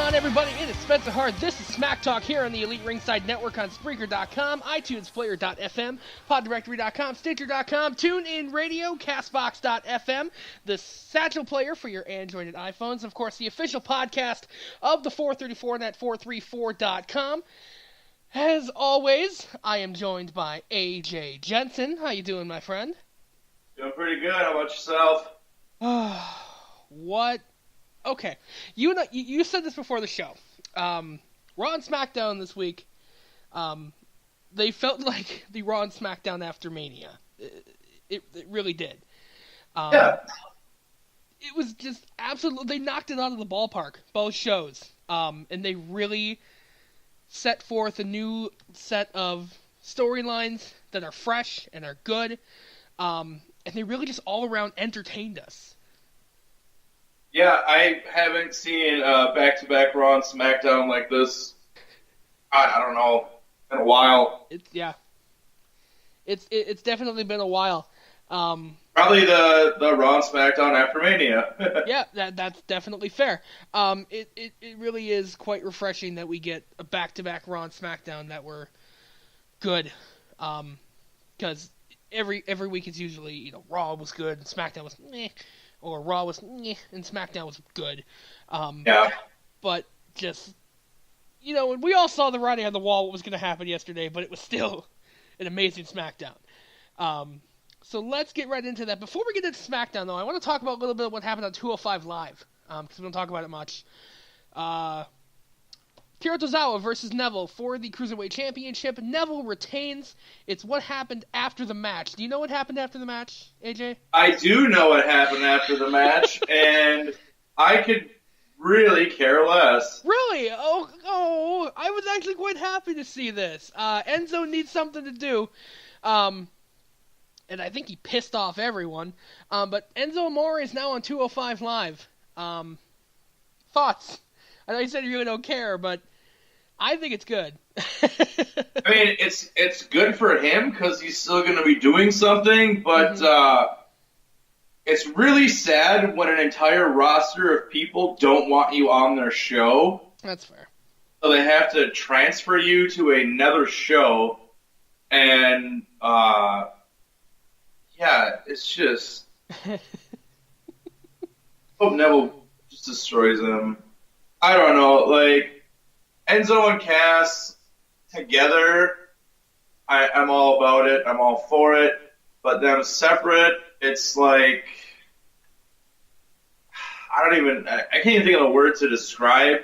on, everybody? It is Spencer Hart. This is Smack Talk here on the Elite Ringside Network on Spreaker.com, iTunes, Player.fm, PodDirectory.com, Stitcher.com, TuneIn Radio, Castbox.fm, the Satchel Player for your Android and iPhones, of course, the official podcast of the 434 net 434.com. As always, I am joined by AJ Jensen. How you doing, my friend? Doing pretty good. How about yourself? What? Okay, you said this before the show. Raw and SmackDown this week, they felt like the Raw and SmackDown after Mania. It really did. Yeah. It was just absolutely, they knocked it out of the ballpark, both shows. And they really set forth a new set of storylines that are fresh and are good. And they really just all around entertained us. Yeah, I haven't seen back-to-back Raw and SmackDown like this, I don't know, in a while. It's definitely been a while. Probably the Raw and SmackDown after Mania. Yeah, that's definitely fair. It really is quite refreshing that we get a back-to-back Raw and SmackDown that were good. Because every week it's usually, Raw was good and SmackDown was meh. Or Raw was meh, and SmackDown was good. Yeah. But just, and we all saw the writing on the wall what was going to happen yesterday, but it was still an amazing SmackDown. So let's get right into that. Before we get into SmackDown, though, I want to talk about a little bit of what happened on 205 Live, because we don't talk about it much. Kira Tozawa versus Neville for the Cruiserweight Championship. Neville retains. It's what happened after the match. Do you know what happened after the match, AJ? I do know what happened after the match, and I could really care less. Really? Oh, I was actually quite happy to see this. Enzo needs something to do. And I think he pissed off everyone. But Enzo Amore is now on 205 Live. Thoughts? I know you said you really don't care, but I think it's good. I mean, it's good for him because he's still going to be doing something, but it's really sad when an entire roster of people don't want you on their show. That's fair. So they have to transfer you to another show, and yeah, it's just hope Neville just destroys him. I don't know, like, Enzo and Cass together, I'm all about it, I'm all for it, but them separate, it's like, I can't even think of a word to describe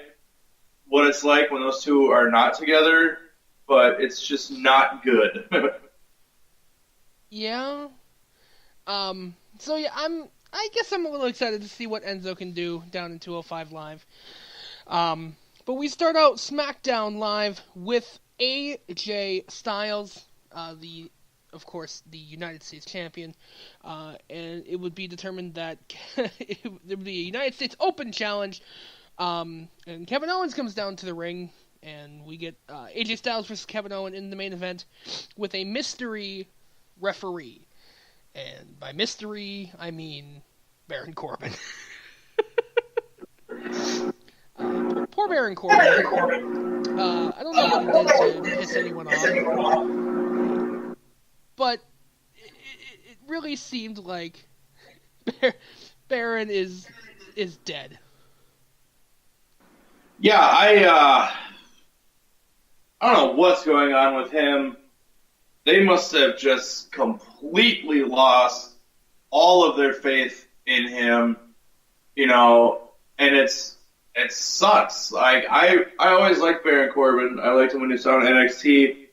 what it's like when those two are not together, but it's just not good. Yeah. So yeah, I guess I'm a little excited to see what Enzo can do down in 205 Live. But we start out SmackDown Live with AJ Styles, of course, the United States champion, and it would be determined that there would be a United States Open challenge, and Kevin Owens comes down to the ring, and we get AJ Styles versus Kevin Owens in the main event with a mystery referee, and by mystery, I mean Baron Corbin. Poor Baron Corbin. I don't know what he did to piss anyone off, but it really seemed like Baron is dead. Yeah, I don't know what's going on with him. They must have just completely lost all of their faith in him, and it sucks. Like, I always liked Baron Corbin. I liked him when he was on NXT.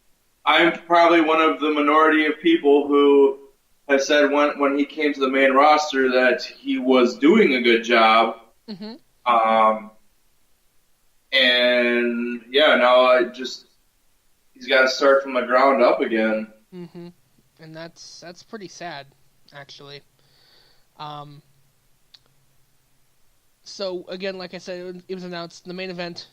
I'm probably one of the minority of people who have said when he came to the main roster that he was doing a good job. Mm-hmm. And yeah, now he's got to start from the ground up again. Mm-hmm. And that's pretty sad, actually. So, again, like I said, it was announced in the main event,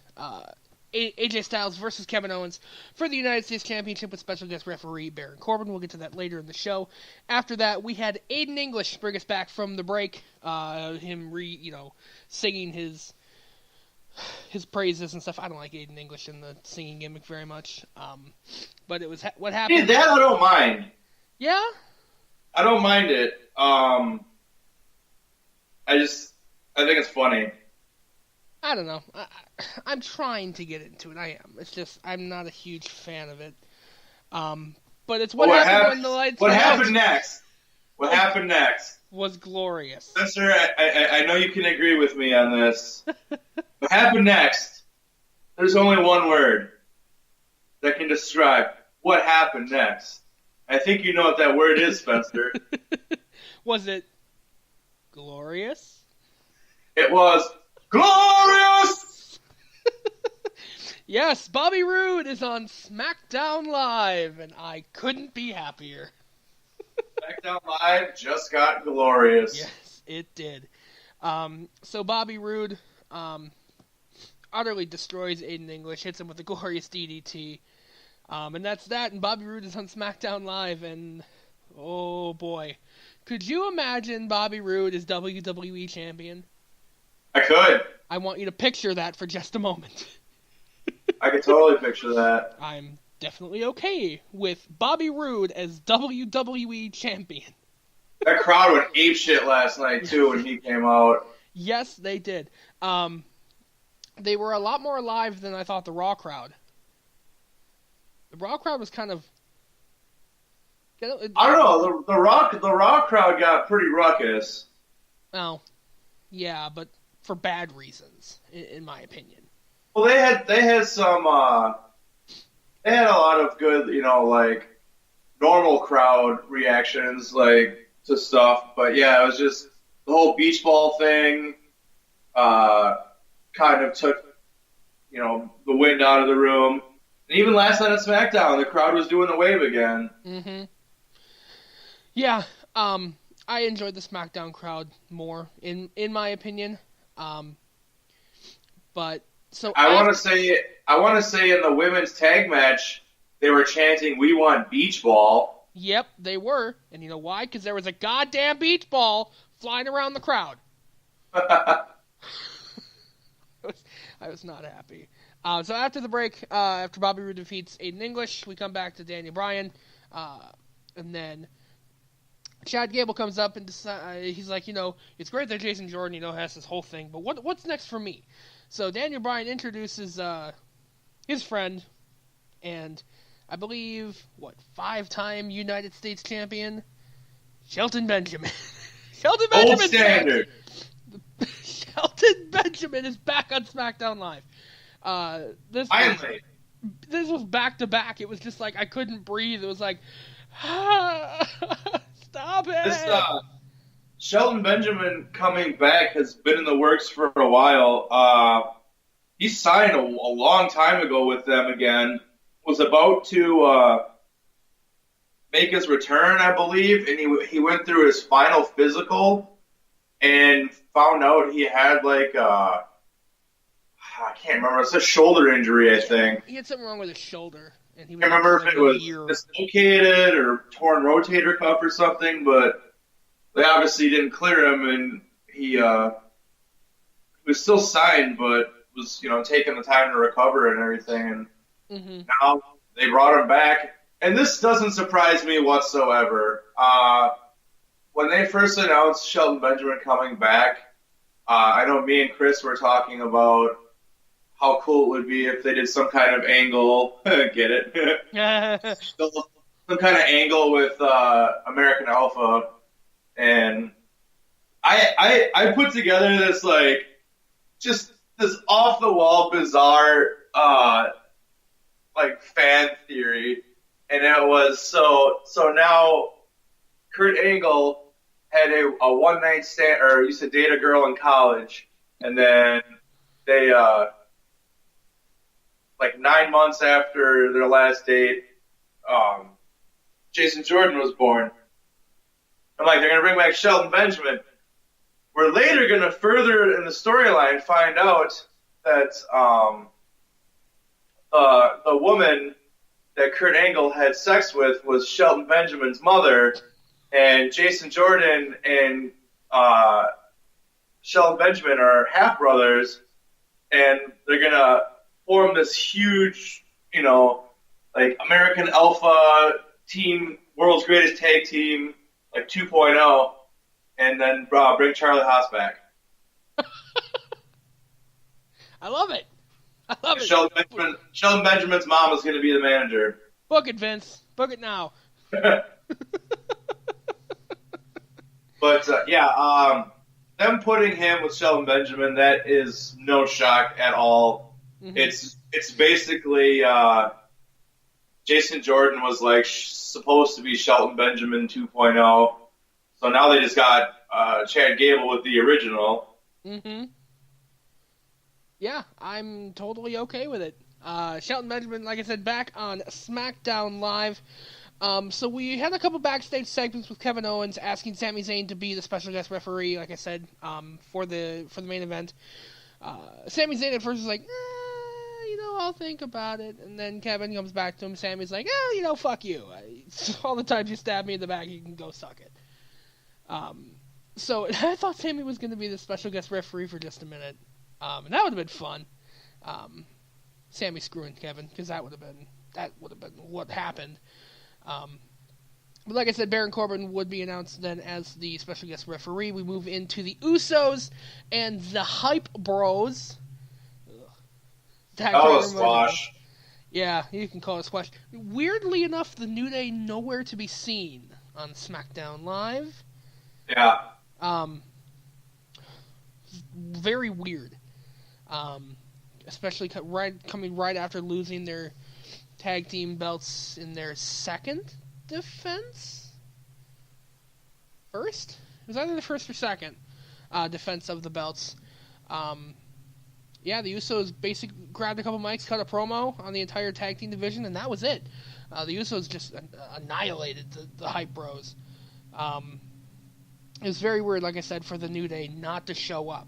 AJ Styles versus Kevin Owens for the United States Championship with special guest referee Baron Corbin. We'll get to that later in the show. After that, we had Aiden English bring us back from the break, him singing his his praises and stuff. I don't like Aiden English in the singing gimmick very much. But it was what happened. Yeah, that I don't mind. Yeah? I don't mind it. I think it's funny. I don't know. I'm trying to get into it. I am. It's just I'm not a huge fan of it. But it's what happened when the lights What went happened out next? What happened next? was glorious. Spencer, I know you can agree with me on this. What happened next? There's only one word that can describe what happened next. I think you know what that word is, Spencer. Was it glorious? It was glorious! Yes, Bobby Roode is on SmackDown Live, and I couldn't be happier. SmackDown Live just got glorious. Yes, it did. So Bobby Roode utterly destroys Aiden English, hits him with a glorious DDT. And that's that, and Bobby Roode is on SmackDown Live, and oh boy. Could you imagine Bobby Roode as WWE Champion? I could. I want you to picture that for just a moment. I could totally picture that. I'm definitely okay with Bobby Roode as WWE Champion. That crowd went apeshit last night, too, when he came out. Yes, they did. They were a lot more alive than I thought the Raw crowd. The Raw crowd was kind of... I don't know. The Raw crowd got pretty ruckus. Oh, yeah, but for bad reasons, in my opinion. Well, they had some. They had a lot of good, like normal crowd reactions, like to stuff. But yeah, it was just the whole beach ball thing. Kind of took, the wind out of the room. And even last night at SmackDown, the crowd was doing the wave again. Mm-hmm. Yeah, I enjoyed the SmackDown crowd more, in my opinion. But so I want to say in the women's tag match, they were chanting, "We want beach ball." Yep, they were, and you know why? Because there was a goddamn beach ball flying around the crowd. I was not happy. So after the break, after Bobby Roode defeats Aiden English, we come back to Daniel Bryan, and then Chad Gable comes up and he's like, it's great that Jason Jordan, has this whole thing, but what's next for me? So Daniel Bryan introduces his friend, and I believe, 5-time United States champion, Shelton Benjamin. Shelton Benjamin. Old standard. Shelton Benjamin is back on SmackDown Live. This was back to back. It was just like I couldn't breathe. It was like, stop it. Shelton Benjamin coming back has been in the works for a while. He signed a long time ago with them again. Was about to make his return, I believe, and he went through his final physical and found out he had I can't remember. It's a shoulder injury, I think. He had something wrong with his shoulder. And he I can't remember if it was dislocated or torn rotator cuff or something, but they obviously didn't clear him, and he was still signed, but was taking the time to recover and everything. And now they brought him back, and this doesn't surprise me whatsoever. When they first announced Shelton Benjamin coming back, I know me and Chris were talking about how cool it would be if they did some kind of angle. Get it? Some kind of angle with American Alpha. And I put together this, just this off-the-wall, bizarre, fan theory. And it was, so now Kurt Angle had a one-night stand, or used to date a girl in college. And then they, 9 months after their last date, Jason Jordan was born. I'm like, they're going to bring back Shelton Benjamin. We're later going to further in the storyline find out that the woman that Kurt Angle had sex with was Shelton Benjamin's mother, and Jason Jordan and Shelton Benjamin are half-brothers, and they're gonna form this huge, like American Alpha team, world's greatest tag team, like 2.0, and then bring Charlie Haas back. I love it. I love it. Sheldon Benjamin's mom is going to be the manager. Book it, Vince. Book it now. But them putting him with Sheldon Benjamin, that is no shock at all. Mm-hmm. It's basically Jason Jordan was like supposed to be Shelton Benjamin 2.0, so now they just got Chad Gable with the original. Mm-hmm. Yeah, I'm totally okay with it. Shelton Benjamin, like I said, back on SmackDown Live. So we had a couple backstage segments with Kevin Owens asking Sami Zayn to be the special guest referee, like I said, for the main event. Sami Zayn at first was like, I'll think about it. And then Kevin comes back to him. Sami's like, fuck you. All the times you stab me in the back, you can go suck it. So I thought Sami was going to be the special guest referee for just a minute. And that would have been fun. Sami screwing Kevin, because that would have been what happened. But like I said, Baron Corbin would be announced then as the special guest referee. We move into the Usos and the Hype Bros. Oh, squash. Yeah, you can call it squash. Weirdly enough, the New Day nowhere to be seen on SmackDown Live. Yeah. Very weird. Especially coming right after losing their tag team belts in their second defense? First? It was either the first or second defense of the belts. The Usos basically grabbed a couple mics, cut a promo on the entire tag team division, and that was it. The Usos just annihilated the Hype Bros. It was very weird, like I said, for the New Day not to show up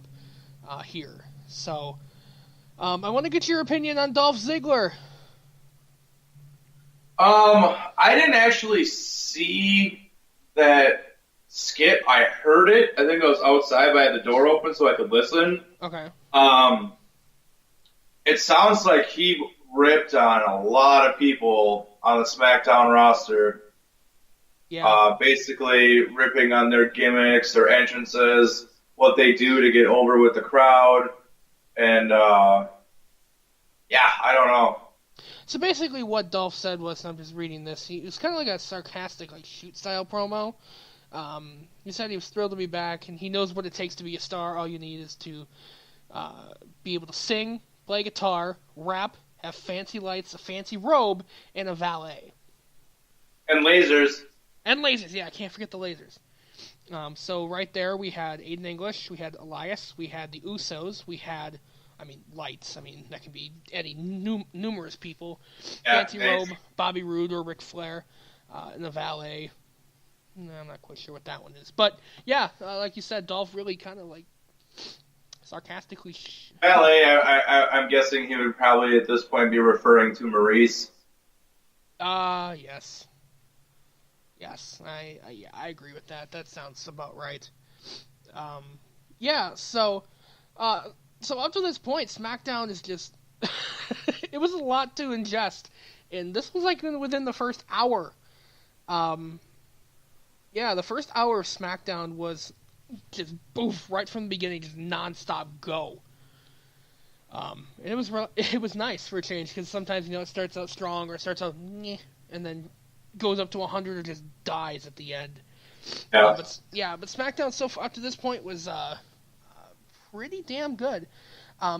here. So, I want to get your opinion on Dolph Ziggler. I didn't actually see that skit. I heard it. I think I was outside, but I had the door open so I could listen. Okay. It sounds like he ripped on a lot of people on the SmackDown roster. Yeah. Basically ripping on their gimmicks, their entrances, what they do to get over with the crowd. And, I don't know. So basically what Dolph said was, I'm just reading this, it was kind of like a sarcastic, shoot-style promo. He said he was thrilled to be back, and he knows what it takes to be a star. All you need is to be able to sing, play guitar, rap, have fancy lights, a fancy robe, and a valet. And lasers. And lasers, yeah, I can't forget the lasers. So right there we had Aiden English, we had Elias, we had the Usos, we had, lights. That can be any numerous people. Yeah, fancy robe, Bobby Roode or Ric Flair, and a valet. No, I'm not quite sure what that one is. But, yeah, like you said, Dolph really kind of, sarcastically... Valet, I'm guessing he would probably at this point be referring to Maurice. Yes. Yes, I agree with that. That sounds about right. So up to this point, SmackDown is just... it was a lot to ingest. And this was, within the first hour. The first hour of SmackDown was just boof, right from the beginning, just non-stop go. And it was nice for a change, because sometimes, it starts out strong, or it starts out meh, and then goes up to 100 or just dies at the end. Yeah. But SmackDown so far up to this point was pretty damn good.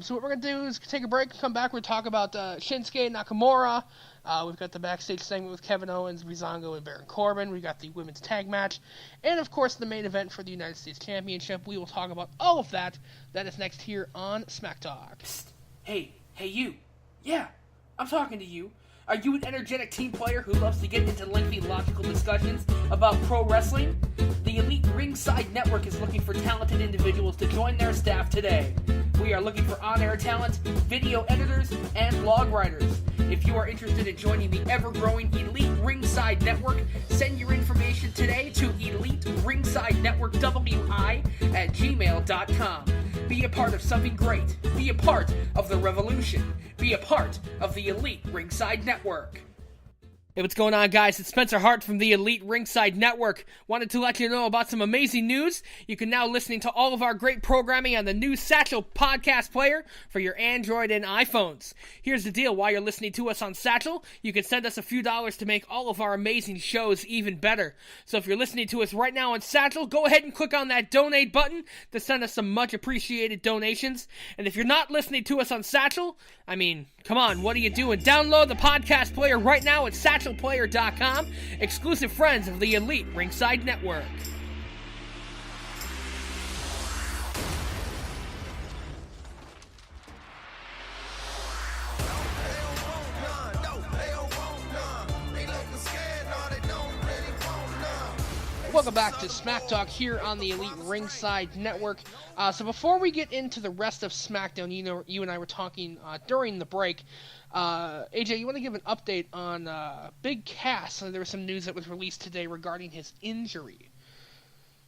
So what we're going to do is take a break, come back, we'll talk about Shinsuke Nakamura. We've got the backstage segment with Kevin Owens, Breezango, and Baron Corbin. We've got the women's tag match. And, of course, the main event for the United States Championship. We will talk about all of that. That is next here on Smack Talk. Psst. Hey, you. Yeah, I'm talking to you. Are you an energetic team player who loves to get into lengthy, logical discussions about pro wrestling? The Elite Ringside Network is looking for talented individuals to join their staff today. We are looking for on-air talent, video editors, and blog writers. If you are interested in joining the ever-growing Elite Ringside Network, send your information today to EliteRingsideNetworkWI@gmail.com. Be a part of something great. Be a part of the revolution. Be a part of the Elite Ringside Network. Hey, what's going on, guys? It's Spencer Hart from the Elite Ringside Network. Wanted to let you know about some amazing news. You can now listen to all of our great programming on the new Satchel podcast player for your Android and iPhones. Here's the deal. While you're listening to us on Satchel, you can send us a few dollars to make all of our amazing shows even better. So if you're listening to us right now on Satchel, go ahead and click on that donate button to send us some much appreciated donations. And if you're not listening to us on Satchel, I mean, come on, what are you doing? Download the podcast player right now at satchelplayer.com, exclusive friends of the Elite Ringside Network. Welcome back to Smack Talk here on the Elite Ringside Network. So before we get into the rest of SmackDown, you and I were talking during the break. AJ, you want to give an update on Big Cass? There was some news that was released today regarding his injury.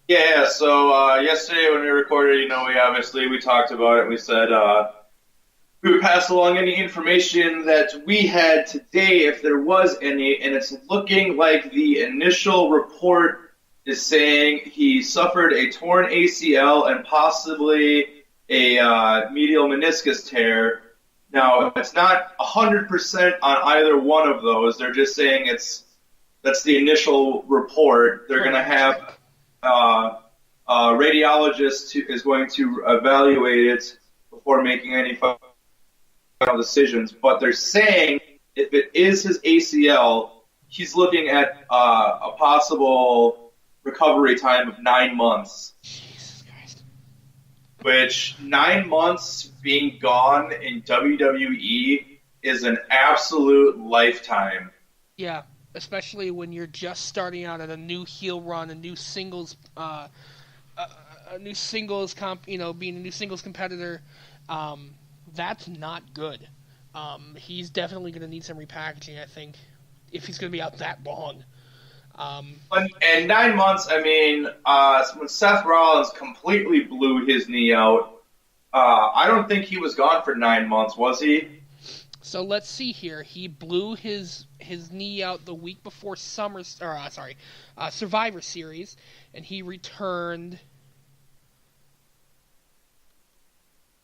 Yeah, so yesterday when we recorded, we talked about it. We said we would pass along any information that we had today, if there was any, and it's looking like the initial report is saying he suffered a torn ACL and possibly a medial meniscus tear. Now, it's not 100% on either one of those. They're just saying that's the initial report. They're going to have a radiologist who is going to evaluate it before making any final decisions. But they're saying if it is his ACL, he's looking at a possible recovery time of 9 months. Jesus Christ. Which 9 months being gone in WWE is an absolute lifetime. Yeah, especially when you're just starting out at a new heel run, a new singles, being a new singles competitor. That's not good. He's definitely going to need some repackaging, I think, if he's going to be out that long. And 9 months, when Seth Rollins completely blew his knee out, I don't think he was gone for 9 months, was he? So let's see here. He blew his knee out the week before Survivor Series, and he returned.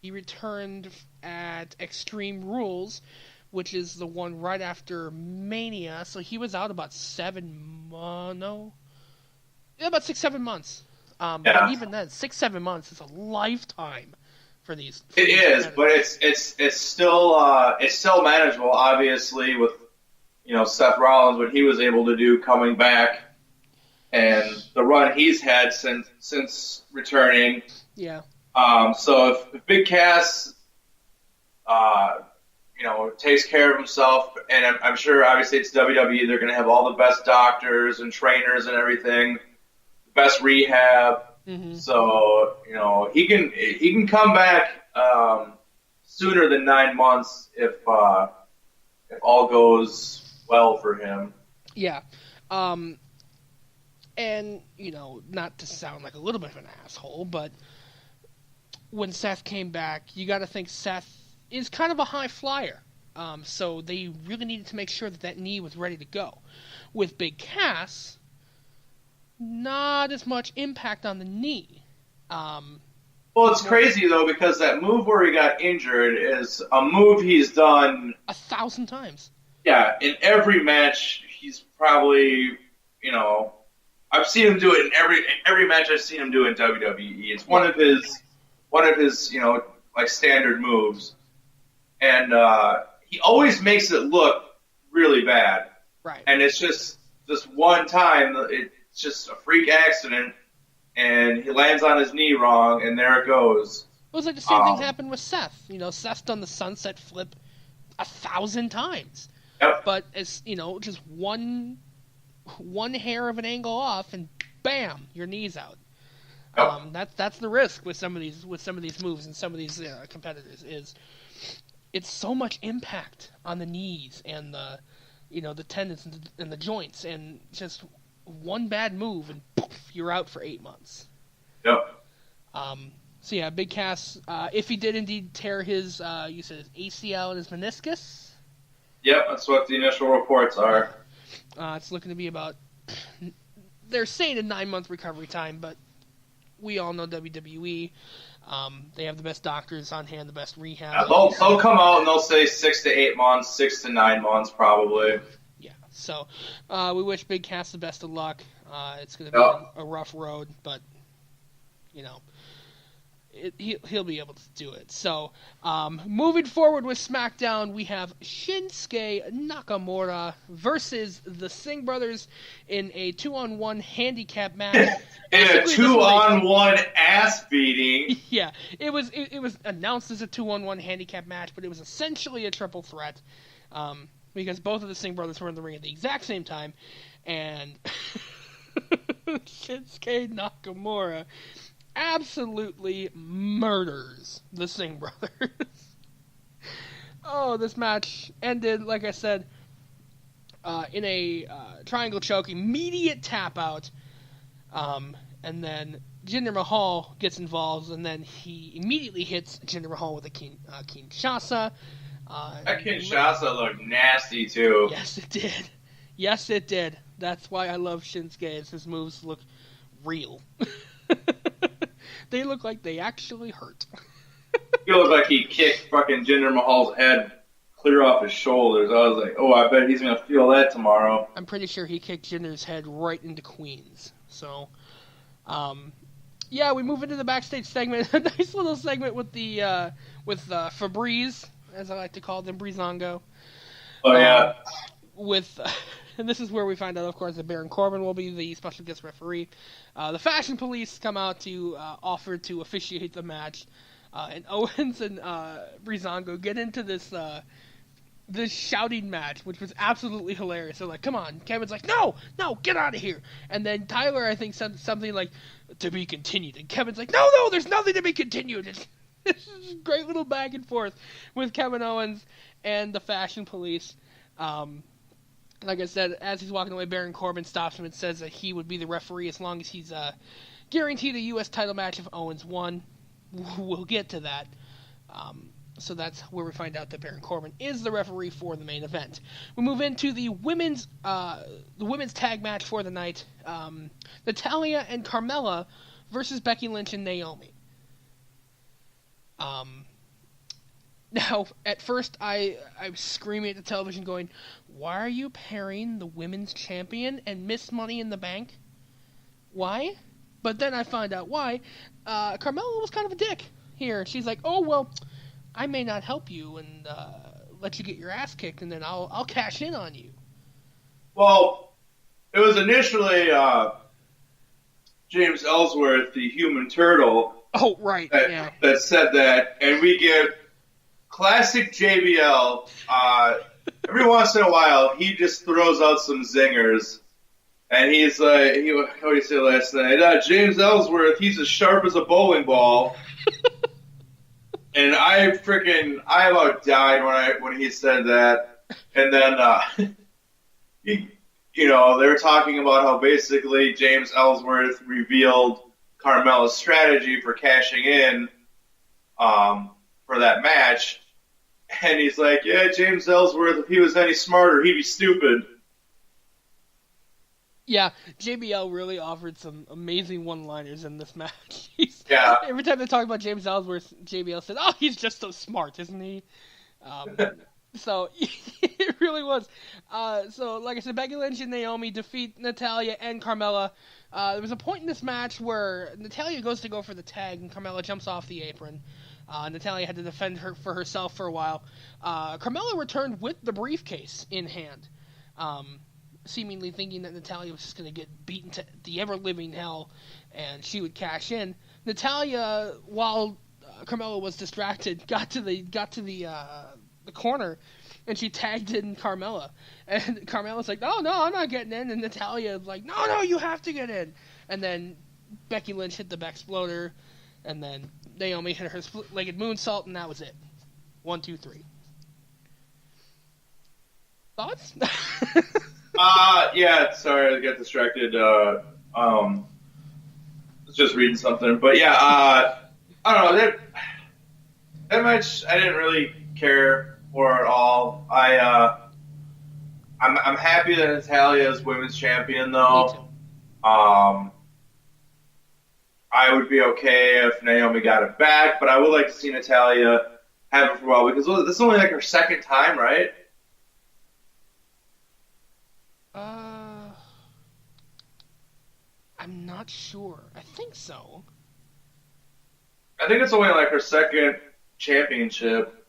He returned at Extreme Rules, which is the one right after Mania. So he was out about 6-7 months. But even then, 6-7 months is a lifetime for these. It is, but it's still manageable. Obviously, with Seth Rollins, what he was able to do coming back, and the run he's had since returning. Yeah. So if Big Cass, takes care of himself, and I'm sure, obviously, it's WWE. They're going to have all the best doctors and trainers and everything, the best rehab. Mm-hmm. So he can come back sooner than 9 months if all goes well for him. Yeah. And not to sound like a little bit of an asshole, but when Seth came back, you got to think Seth is kind of a high flyer. So they really needed to make sure that knee was ready to go. With Big Cass, not as much impact on the knee. Well, it's crazy, though, because that move where he got injured is a move he's done 1,000 times. Yeah, in every match, he's probably, I've seen him do it in every match I've seen him do in WWE. It's one of his standard moves. And he always makes it look really bad. Right. And it's just this one time, it's just a freak accident, and he lands on his knee wrong, and there it goes. It was like the same thing happened with Seth. Seth's done the sunset flip 1,000 times. Yep. But it's, just one hair of an angle off, and bam, your knee's out. Yep. That's the risk with some of these moves and some of these competitors is it's so much impact on the knees and the tendons and the joints, and just one bad move and poof, you're out for 8 months. Yep. So yeah, Big Cass, if he did indeed tear his, you said his ACL and his meniscus? Yep, that's what the initial reports are. It's looking to be about, they're saying a 9-month recovery time, but we all know WWE. They have the best doctors on hand, the best rehab. Yeah, they'll come out and they'll say 6 to 8 months, 6 to 9 months probably. Yeah, so we wish Big Cass the best of luck. It's going to be a rough road, but, you know, he'll be able to do it. So, moving forward with SmackDown, we have Shinsuke Nakamura versus the Singh brothers in a 2-on-1 handicap match. In a 2-on-1 ass beating. Yeah, it was announced as a 2-on-1 handicap match, but it was essentially a triple threat, because both of the Singh brothers were in the ring at the exact same time, and Shinsuke Nakamura absolutely murders the Singh brothers. Oh, this match ended, like I said, in a triangle choke, immediate tap out, and then Jinder Mahal gets involved, and then he immediately hits Jinder Mahal with a Kinshasa. That Kinshasa looked nasty too. Yes, it did. Yes, it did. That's why I love Shinsuke. His moves look real. They look like they actually hurt. He looked like he kicked fucking Jinder Mahal's head clear off his shoulders. I was like, oh, I bet he's going to feel that tomorrow. I'm pretty sure he kicked Jinder's head right into Queens. So, yeah, we move into the backstage segment. A nice little segment with the Febreze, as I like to call them, Breezango. Oh, yeah. And this is where we find out, of course, that Baron Corbin will be the special guest referee. The Fashion Police come out to offer to officiate the match. And Owens and Breezango get into this shouting match, which was absolutely hilarious. They're like, come on. Kevin's like, no, get out of here. And then Tyler, I think, said something like, to be continued. And Kevin's like, no, there's nothing to be continued. It's a great little back and forth with Kevin Owens and the Fashion Police. Like I said, as he's walking away, Baron Corbin stops him and says that he would be the referee as long as he's guaranteed a U.S. title match if Owens won. We'll get to that. So that's where we find out that Baron Corbin is the referee for the main event. We move into the women's tag match for the night. Natalya and Carmella versus Becky Lynch and Naomi. Now, at first, I was screaming at the television going, why are you pairing the women's champion and Miss Money in the Bank? Why? But then I find out why. Carmella was kind of a dick here. She's like, oh, well, I may not help you and let you get your ass kicked, and then I'll cash in on you. Well, it was initially James Ellsworth, the human turtle. Oh, right, that said that, and we get classic JBL. Every once in a while, he just throws out some zingers. And he's like, how did he say last night? James Ellsworth, he's as sharp as a bowling ball. And I about died when he said that. And then, they were talking about how basically James Ellsworth revealed Carmella's strategy for cashing in for that match. And he's like, yeah, James Ellsworth, if he was any smarter, he'd be stupid. Yeah, JBL really offered some amazing one-liners in this match. Every time they talk about James Ellsworth, JBL said, oh, he's just so smart, isn't he? So, it really was. So, like I said, Becky Lynch and Naomi defeat Natalya and Carmella. There was a point in this match where Natalya goes to go for the tag, and Carmella jumps off the apron. Natalya had to defend her for herself for a while. Carmella returned with the briefcase in hand, seemingly thinking that Natalya was just going to get beaten to the ever-living hell, and she would cash in. Natalya, while Carmella was distracted, got to the corner, and she tagged in Carmella. And Carmella's like, no, I'm not getting in. And Natalya's like, no, you have to get in. And then Becky Lynch hit the Bexploder, and then Naomi hit her split-legged moonsault, and that was it. 1, 2, 3. Thoughts? Yeah, sorry, I got distracted. I was just reading something. But yeah, I don't know that match. I didn't really care for at all. I'm happy that Natalia is women's champion though. I would be okay if Naomi got it back, but I would like to see Natalia have it for a while because this is only like her second time, right? I'm not sure. I think so. I think it's only like her second championship.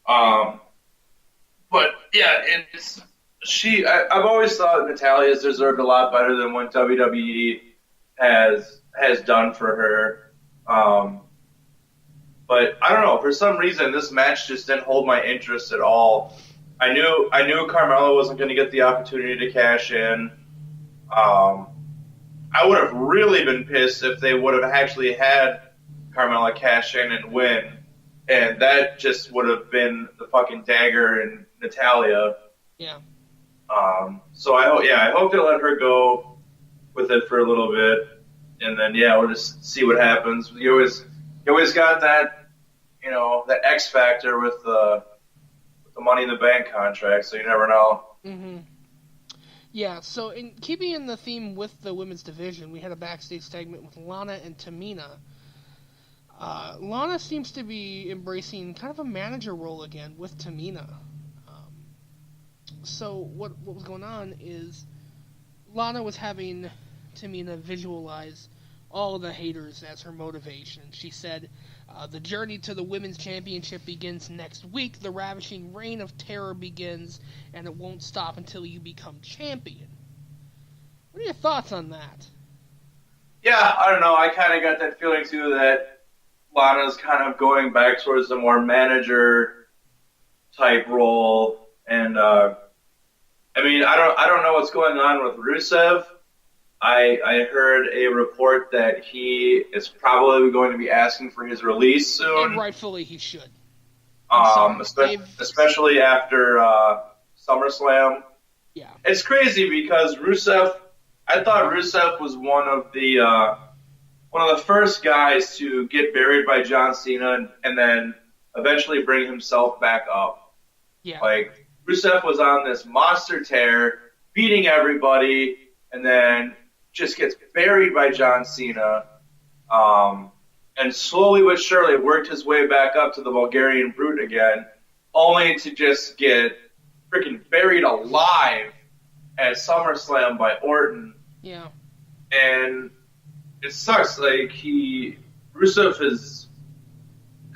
But yeah, I've always thought Natalia's deserved a lot better than what WWE has done for her. But I don't know. For some reason, this match just didn't hold my interest at all. I knew Carmella wasn't going to get the opportunity to cash in. I would have really been pissed if they would have actually had Carmella cash in and win, and that just would have been the fucking dagger in Natalia. Yeah. So I hope they let her go with it for a little bit, and then we'll just see what happens. You always got that, that X factor with the Money in the Bank contract, so you never know. Mm-hmm. Yeah, so in keeping in the theme with the women's division, we had a backstage segment with Lana and Tamina. Lana seems to be embracing kind of a manager role again with Tamina. So what was going on is Lana was having Tamina visualize all the haters as her motivation. She said, the journey to the women's championship begins next week. The ravishing reign of terror begins, and it won't stop until you become champion. What are your thoughts on that? Yeah, I don't know. I kind of got that feeling, too, that Lana's kind of going back towards the more manager-type role. And, I don't know what's going on with Rusev. I heard a report that he is probably going to be asking for his release soon. And rightfully he should. Especially after SummerSlam. Yeah. It's crazy because I thought Rusev was one of the first guys to get buried by John Cena and then eventually bring himself back up. Yeah. Like, Rusev was on this monster tear, beating everybody, and then just gets buried by John Cena, and slowly but surely worked his way back up to the Bulgarian Brute again, only to just get freaking buried alive at SummerSlam by Orton. Yeah. And it sucks. Like, Rusev has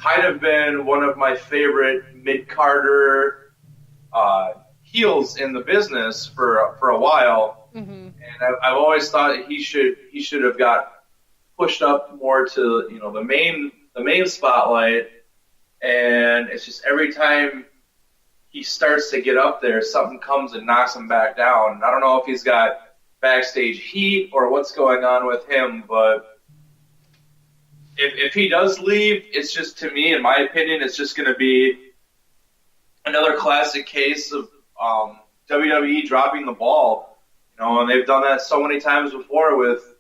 kind of been one of my favorite mid-Carter heels in the business for a while. Mm-hmm. And I've always thought he should have got pushed up more to the main spotlight, and it's just every time he starts to get up there, something comes and knocks him back down. I don't know if he's got backstage heat or what's going on with him, but if he does leave, it's just, to me, in my opinion, it's just going to be another classic case of WWE dropping the ball. And they've done that so many times before with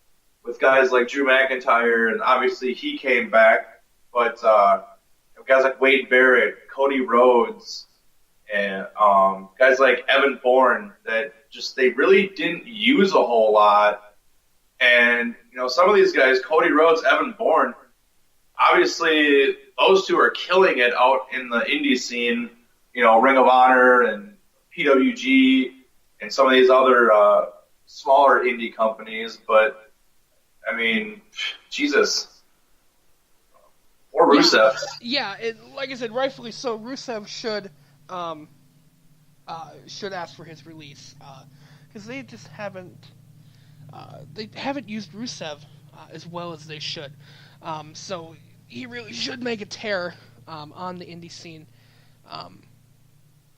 guys like Drew McIntyre, and obviously he came back. But guys like Wade Barrett, Cody Rhodes, and guys like Evan Bourne that they really didn't use a whole lot. And some of these guys, Cody Rhodes, Evan Bourne, obviously those two are killing it out in the indie scene. Ring of Honor and PWG. And some of these other smaller indie companies, but I mean, Jesus, or Rusev. Yeah, like I said, rightfully so. Rusev should ask for his release because they just haven't used Rusev as well as they should. So he really should make a tear on the indie scene.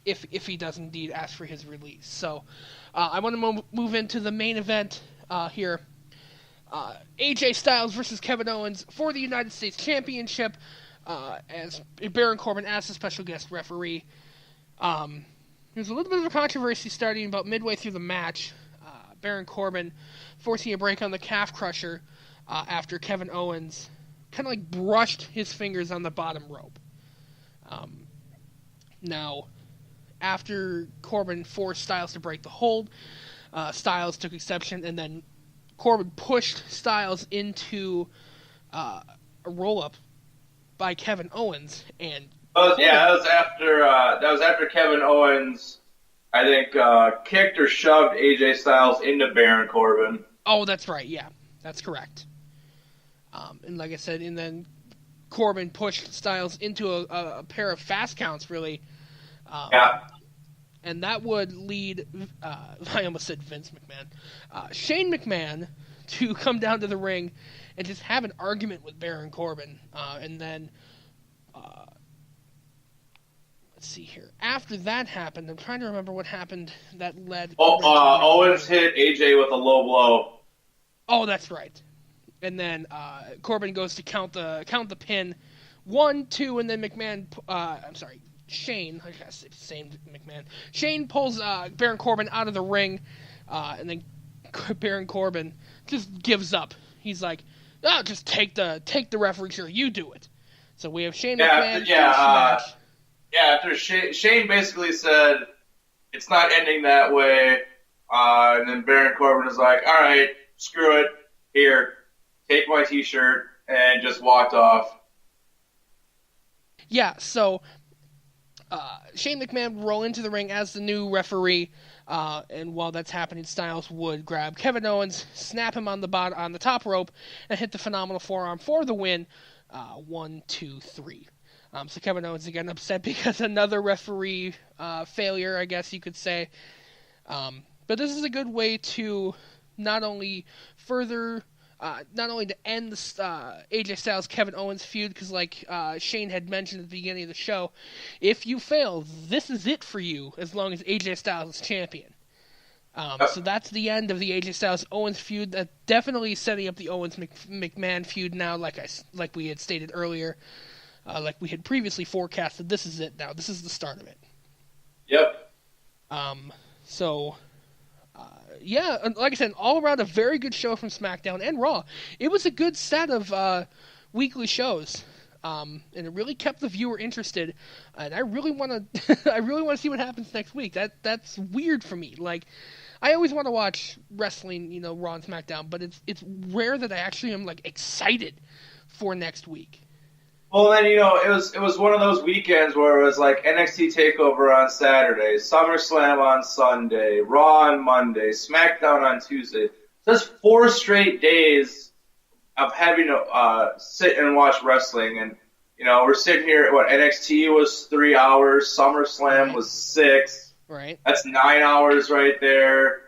If he does indeed ask for his release. So I want to move into the main event here. AJ Styles versus Kevin Owens for the United States Championship as Baron Corbin as the special guest referee. There's a little bit of a controversy starting about midway through the match. Baron Corbin forcing a break on the calf crusher after Kevin Owens kind of like brushed his fingers on the bottom rope. Now, after Corbin forced Styles to break the hold, Styles took exception, and then Corbin pushed Styles into a roll-up by Kevin Owens, and that was after Kevin Owens, I think, kicked or shoved AJ Styles into Baron Corbin. Oh, that's right. Yeah, that's correct. And like I said, and then Corbin pushed Styles into a pair of fast counts, really. And that would lead, I almost said Vince McMahon, Shane McMahon to come down to the ring and just have an argument with Baron Corbin. And then, let's see here. After that happened, I'm trying to remember what happened that led... Owens hit AJ with a low blow. Oh, that's right. And then Corbin goes to count the pin, 1, 2, and then Shane. I gotta say same McMahon. Shane pulls Baron Corbin out of the ring, and then Baron Corbin just gives up. He's like, "Oh, just take the referee chair. You do it." So we have Shane McMahon. After Shane basically said it's not ending that way, and then Baron Corbin is like, "All right, screw it. Here, take my T-shirt," and just walked off. Yeah, so Shane McMahon would roll into the ring as the new referee, and while that's happening, Styles would grab Kevin Owens, snap him on the top rope, and hit the phenomenal forearm for the win. 1, 2, 3. So Kevin Owens again upset because another referee failure, I guess you could say. But this is a good way to not only to end the AJ Styles Kevin Owens feud, because like Shane had mentioned at the beginning of the show, if you fail, this is it for you as long as AJ Styles is champion. So that's the end of the AJ Styles Owens feud. That definitely setting up the Owens McMahon feud now, like we had stated earlier, like we had previously forecasted. This is it now. This is the start of it. Yep. Yeah, like I said, all around a very good show from SmackDown and Raw. It was a good set of weekly shows, and it really kept the viewer interested. And I really want to see what happens next week. That's weird for me. Like, I always want to watch wrestling, Raw and SmackDown, but it's rare that I actually am like excited for next week. Well, then, it was one of those weekends where it was like NXT TakeOver on Saturday, SummerSlam on Sunday, Raw on Monday, SmackDown on Tuesday. So that's 4 straight days of having to sit and watch wrestling. And, we're sitting here, NXT was 3 hours, SummerSlam was 6. Right. That's 9 hours right there.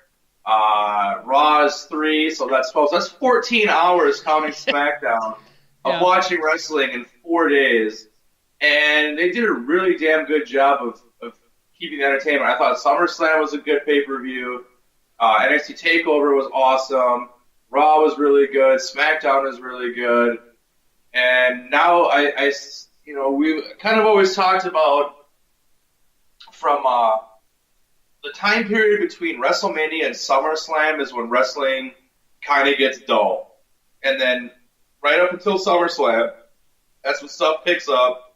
Raw is 3, so that's 12. So that's 14 hours counting SmackDown. Of watching wrestling in 4 days, and they did a really damn good job of keeping the entertainment. I thought SummerSlam was a good pay-per-view, NXT TakeOver was awesome, Raw was really good, SmackDown was really good, and now we kind of always talked about from the time period between WrestleMania and SummerSlam is when wrestling kind of gets dull, and then right up until SummerSlam, that's when stuff picks up.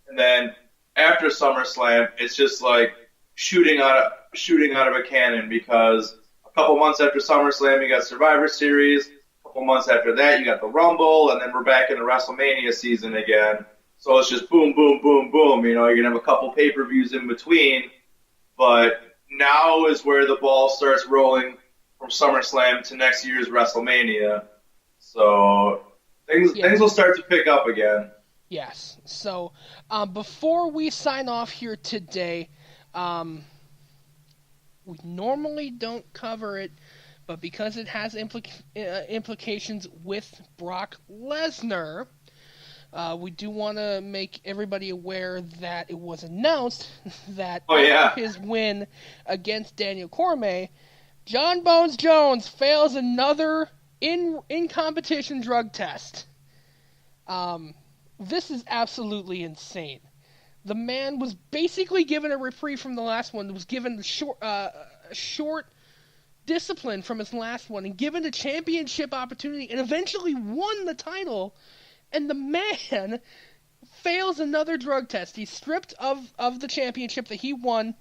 And then after SummerSlam, it's just like shooting out of a cannon, because a couple months after SummerSlam, you got Survivor Series. A couple months after that, you got the Rumble, and then we're back into WrestleMania season again. So it's just boom, boom, boom, boom. You're going to have a couple pay-per-views in between. But now is where the ball starts rolling from SummerSlam to next year's WrestleMania. So things will start to pick up again. Yes. So before we sign off here today, we normally don't cover it, but because it has implications with Brock Lesnar, we do want to make everybody aware that it was announced that after his win against Daniel Cormier, John Bones Jones fails another in-competition drug test. This is absolutely insane. The man was basically given a reprieve from the last one, was given a short discipline from his last one, and given a championship opportunity, and eventually won the title And the man fails another drug test. He's stripped of the championship that he won,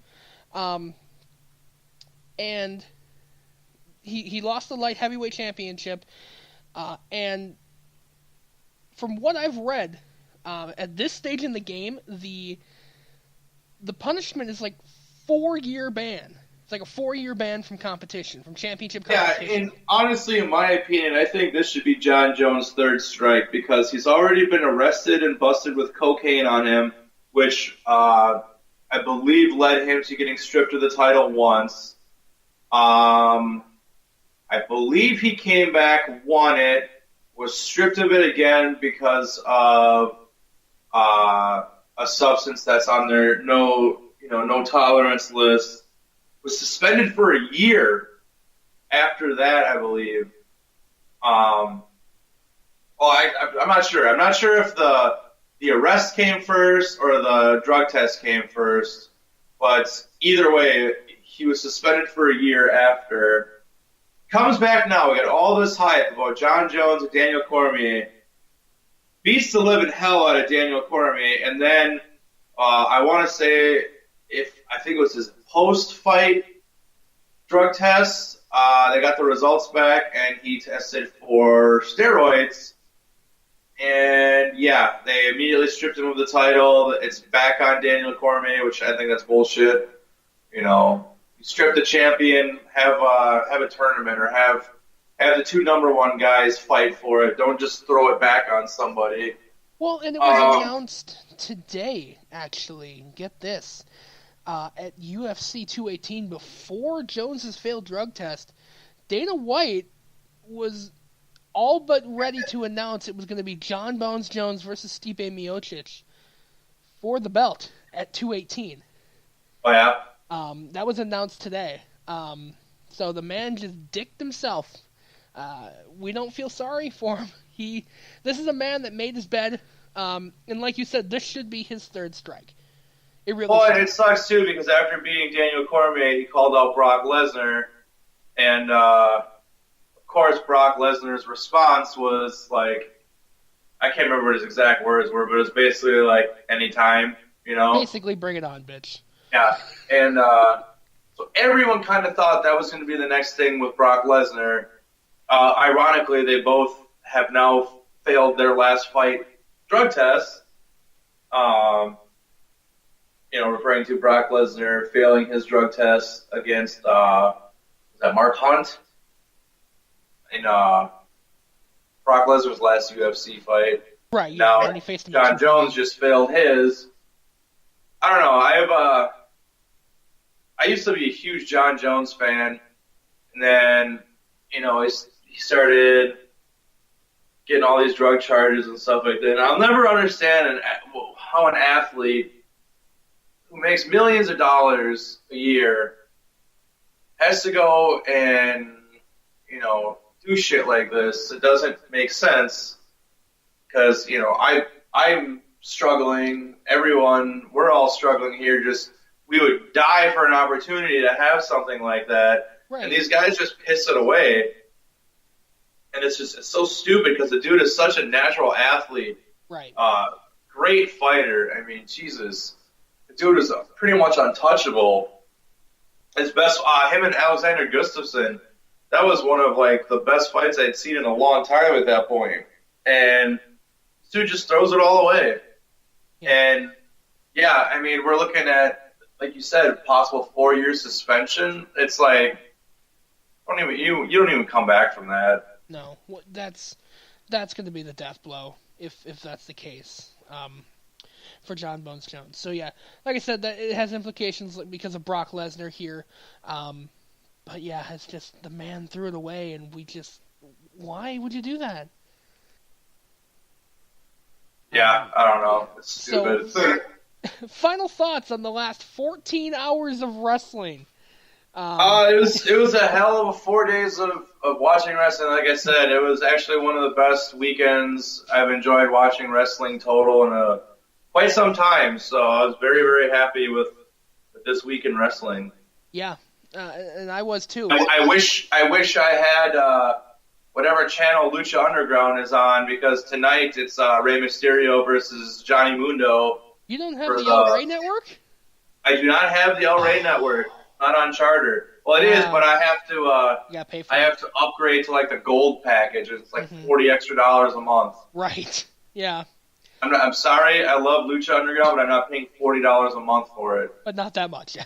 and he lost the light heavyweight championship. And from what I've read, at this stage in the game, the punishment is like 4-year ban. It's like a 4-year ban from competition, from championship competition. Yeah, and honestly, in my opinion, I think this should be John Jones' third strike because he's already been arrested and busted with cocaine on him, which I believe led him to getting stripped of the title once. I believe he came back, won it, was stripped of it again because of a substance that's on their no tolerance list. Was suspended for a year after that, I believe. I'm not sure. I'm not sure if the arrest came first or the drug test came first. But either way, he was suspended for a year after. Comes back now. We got all this hype about John Jones and Daniel Cormier. Beats the living hell out of Daniel Cormier. And then I want to say, I think it was his post-fight drug test, they got the results back, and he tested for steroids. And, yeah, they immediately stripped him of the title. It's back on Daniel Cormier, which I think that's bullshit. You know, you strip the champion, have a tournament, or have the 2 number 1 guys fight for it. Don't just throw it back on somebody. Well, and it was announced today, actually. Get this. At UFC 218, before Jones's failed drug test, Dana White was all but ready to announce it was going to be John Bones Jones versus Stipe Miocic for the belt at 218. Oh, yeah? That was announced today. So the man just dicked himself. We don't feel sorry for him. This is a man that made his bed, and like you said, this should be his third strike. It really and it sucks too because after beating Daniel Cormier, he called out Brock Lesnar, and of course Brock Lesnar's response was like, I can't remember what his exact words were, but it was basically like, anytime, you know? Basically, bring it on, bitch. Yeah, and so everyone kind of thought that was going to be the next thing with Brock Lesnar. Ironically, they both have now failed their last fight drug test. Referring to Brock Lesnar failing his drug test against, was that Mark Hunt? In Brock Lesnar's last UFC fight. Right, yeah. Now, And he faced him John Jones just failed his. I don't know, I used to be a huge John Jones fan, and then, he started getting all these drug charges and stuff like that. And I'll never understand how an athlete who makes millions of dollars a year has to go and, do shit like this. It doesn't make sense because, I'm struggling. We're all struggling here. We would die for an opportunity to have something like that. Right. And these guys just piss it away. And it's so stupid because the dude is such a natural athlete. Right. Great fighter. I mean, Jesus. The dude is pretty much untouchable. His best, him and Alexander Gustafsson, that was one of the best fights I'd seen in a long time at that point. And this dude just throws it all away. Yeah. And yeah, I mean, we're looking at, like you said, possible 4-year suspension. It's like, you don't even come back from that. No, that's going to be the death blow if that's the case. For John Bones Jones. So yeah, like I said, that it has implications because of Brock Lesnar here. But yeah, it's just the man threw it away, and why would you do that? Yeah, I don't know. It's stupid. So, final thoughts on the last 14 hours of wrestling. It was a hell of a 4 days of watching wrestling. Like I said, it was actually one of the best weekends I've enjoyed watching wrestling total in quite some time. So I was very, very happy with this week in wrestling. Yeah, and I was too. I wish I had whatever channel Lucha Underground is on, because tonight it's Rey Mysterio versus Johnny Mundo. You don't have the El Rey network? I do not have the El Rey network. Not on Charter. Well, it is, but I have to. You gotta pay for I have to upgrade to like the gold package. It's like $40 extra a month. Right. Yeah. I'm sorry. I love Lucha Underground, but I'm not paying $40 a month for it. But not that much.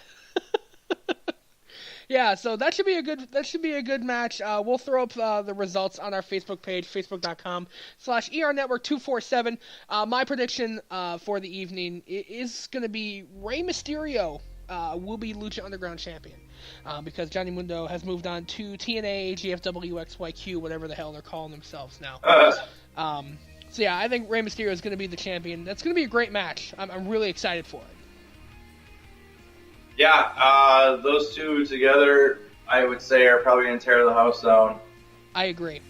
Yeah, so that should be a good match. We'll throw up the results on our Facebook page, facebook.com/ERNetwork247. My prediction for the evening is going to be Rey Mysterio will be Lucha Underground champion because Johnny Mundo has moved on to TNA, GFW, XYQ, whatever the hell they're calling themselves now. So yeah, I think Rey Mysterio is going to be the champion. That's going to be a great match. I'm really excited for it. Yeah, those two together, I would say, are probably going to tear the house down. I agree.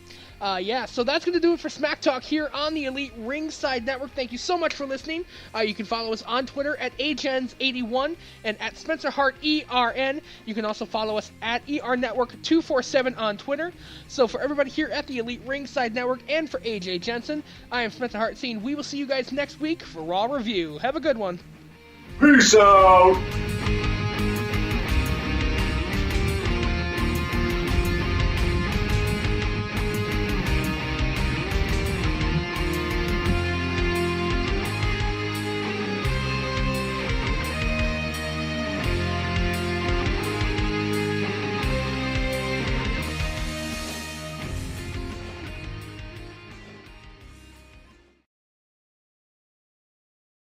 Yeah, so that's going to do it for Smack Talk here on the Elite Ringside Network. Thank you so much for listening. You can follow us on Twitter at AGens81 and at Spencer Hart ERN. You can also follow us at ERNetwork247 on Twitter. So for everybody here at the Elite Ringside Network and for AJ Jensen, I am Spencer Hart saying we will see you guys next week for Raw Review. Have a good one. Peace out!